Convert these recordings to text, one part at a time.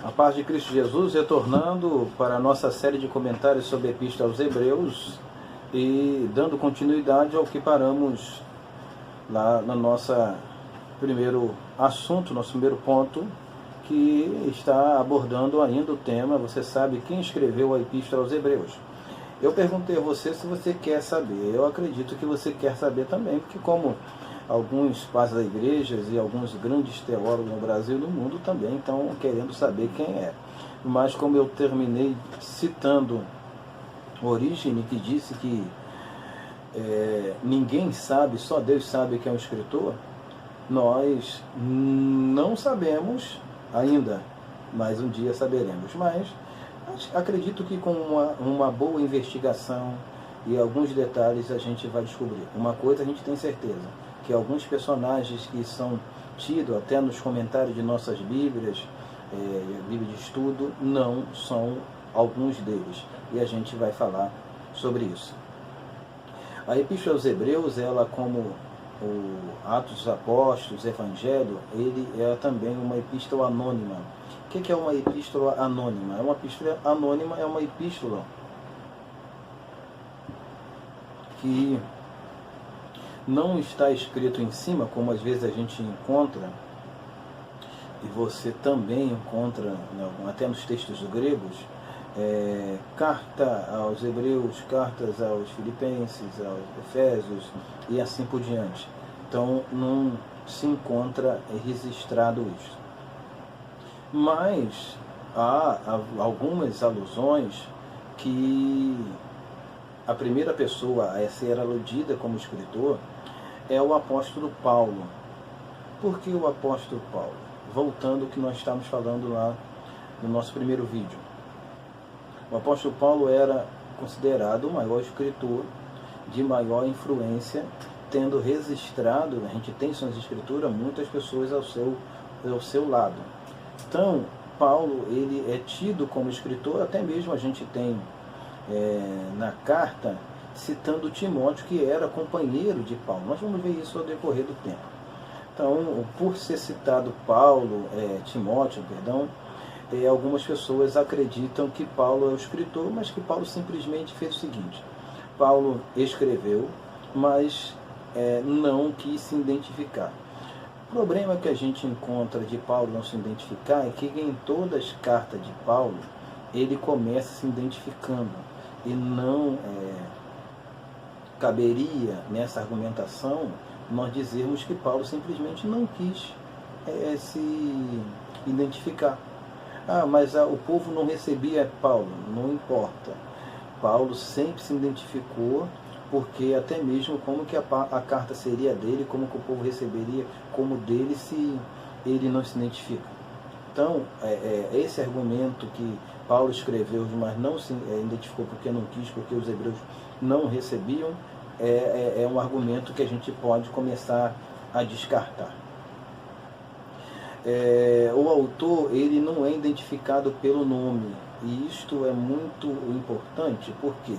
A paz de Cristo Jesus, retornando para a nossa série de comentários sobre a Epístola aos Hebreus e dando continuidade ao que paramos lá no nosso primeiro assunto, nosso primeiro ponto, que está abordando ainda o tema, você sabe quem escreveu a Epístola aos Hebreus. Eu perguntei a você se você quer saber, eu acredito que você quer saber também, porque como alguns pais da igreja e alguns grandes teólogos no Brasil e no mundo também estão querendo saber quem é. Mas como eu terminei citando Orígenes, que disse que ninguém sabe, só Deus sabe quem é um escritor, nós não sabemos ainda, mas um dia saberemos. Mas acredito que com uma boa investigação e alguns detalhes a gente vai descobrir. Uma coisa a gente tem certeza, que alguns personagens que são tidos até nos comentários de nossas Bíblias, Bíblia de estudo, não são alguns deles. E a gente vai falar sobre isso. A Epístola aos Hebreus, ela como o Atos dos Apóstolos, Evangelho, ele é também uma epístola anônima. O que é uma epístola anônima? Uma epístola anônima é uma epístola que não está escrito em cima, como às vezes a gente encontra, e você também encontra, até nos textos gregos, carta aos Hebreus, cartas aos Filipenses, aos Efésios e assim por diante. Então não se encontra registrado isso. Mas há algumas alusões que a primeira pessoa a ser aludida como escritor é o apóstolo Paulo. Por que o apóstolo Paulo? Voltando ao que nós estávamos falando lá no nosso primeiro vídeo. O apóstolo Paulo era considerado o maior escritor de maior influência, tendo registrado, a gente tem suas escrituras, muitas pessoas ao seu lado. Então, Paulo, ele é tido como escritor, até mesmo a gente tem na carta, citando Timóteo, que era companheiro de Paulo. Nós vamos ver isso ao decorrer do tempo. Então, por ser citado Timóteo, algumas pessoas acreditam que Paulo é o escritor, mas que Paulo simplesmente fez o seguinte: Paulo escreveu, mas não quis se identificar. O problema que a gente encontra de Paulo não se identificar é que em todas as cartas de Paulo, ele começa se identificando, e não caberia nessa argumentação nós dizermos que Paulo simplesmente não quis se identificar. Mas o povo não recebia Paulo. Não importa. Paulo sempre se identificou, porque até mesmo como que a carta seria dele, como que o povo receberia como dele se ele não se identifica. Então, esse argumento que Paulo escreveu, mas não se identificou porque não quis, porque os hebreus não recebiam, é um argumento que a gente pode começar a descartar. O autor, ele não é identificado pelo nome, e isto é muito importante, porque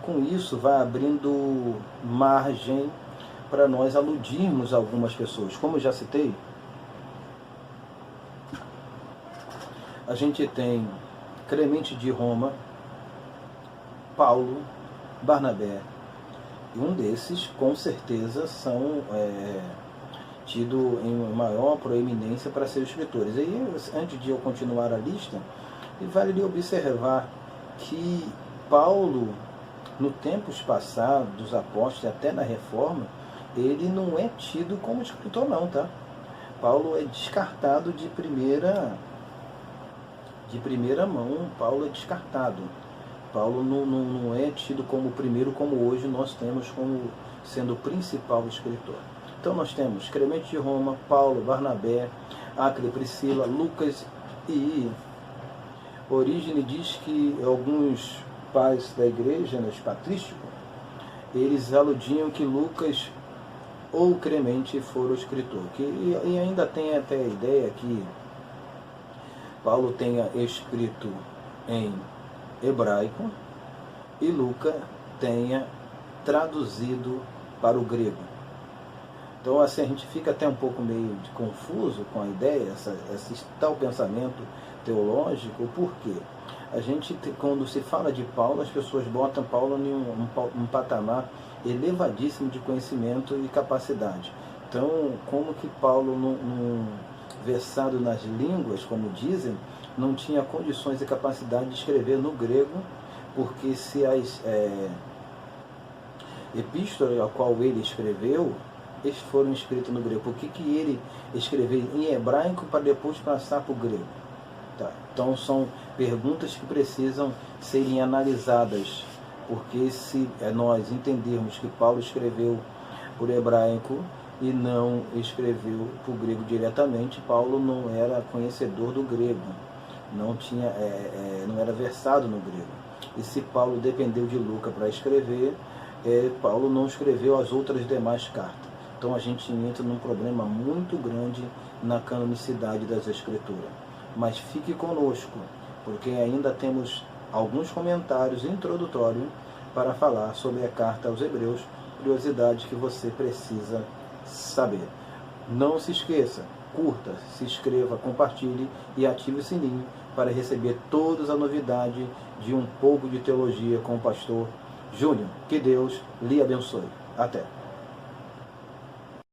com isso vai abrindo margem para nós aludirmos algumas pessoas. Como eu já citei, a gente tem Clemente de Roma, Paulo, Barnabé, e um desses, com certeza, são tido em maior proeminência para ser escritores. E antes de eu continuar a lista, vale observar que Paulo, no tempos passados dos apóstolos, até na Reforma, ele não é tido como escritor não, tá? Paulo é descartado de primeira mão. Paulo é descartado. Paulo não é tido como o primeiro, como hoje nós temos como sendo o principal escritor. Então nós temos Clemente de Roma, Paulo, Barnabé, Áquila, Priscila, Lucas, e Orígenes diz que alguns pais da igreja, os patrísticos, eles aludiam que Lucas ou Clemente foram o escritor. E ainda tem até a ideia que Paulo tenha escrito em hebraico e Lucas tenha traduzido para o grego. Então, assim, a gente fica até um pouco meio confuso com a ideia, esse tal pensamento teológico. Por quê? A gente, quando se fala de Paulo, as pessoas botam Paulo em um patamar elevadíssimo de conhecimento e capacidade. Então, como que Paulo, versado nas línguas, como dizem, não tinha condições e capacidade de escrever no grego, porque se as epístolas a qual ele escreveu, eles foram escritos no grego. Por que ele escreveu em hebraico para depois passar para o grego? Tá. Então são perguntas que precisam serem analisadas, porque se nós entendermos que Paulo escreveu por hebraico e não escreveu por grego diretamente, Paulo não era conhecedor do grego, não era versado no grego. E se Paulo dependeu de Lucas para escrever, Paulo não escreveu as outras demais cartas. Então a gente entra num problema muito grande na canonicidade das Escrituras. Mas fique conosco, porque ainda temos alguns comentários introdutórios para falar sobre a carta aos Hebreus, curiosidades que você precisa saber. Não se esqueça, curta, se inscreva, compartilhe e ative o sininho para receber todas as novidades de Um Pouco de Teologia com o pastor Júnior. Que Deus lhe abençoe. Até!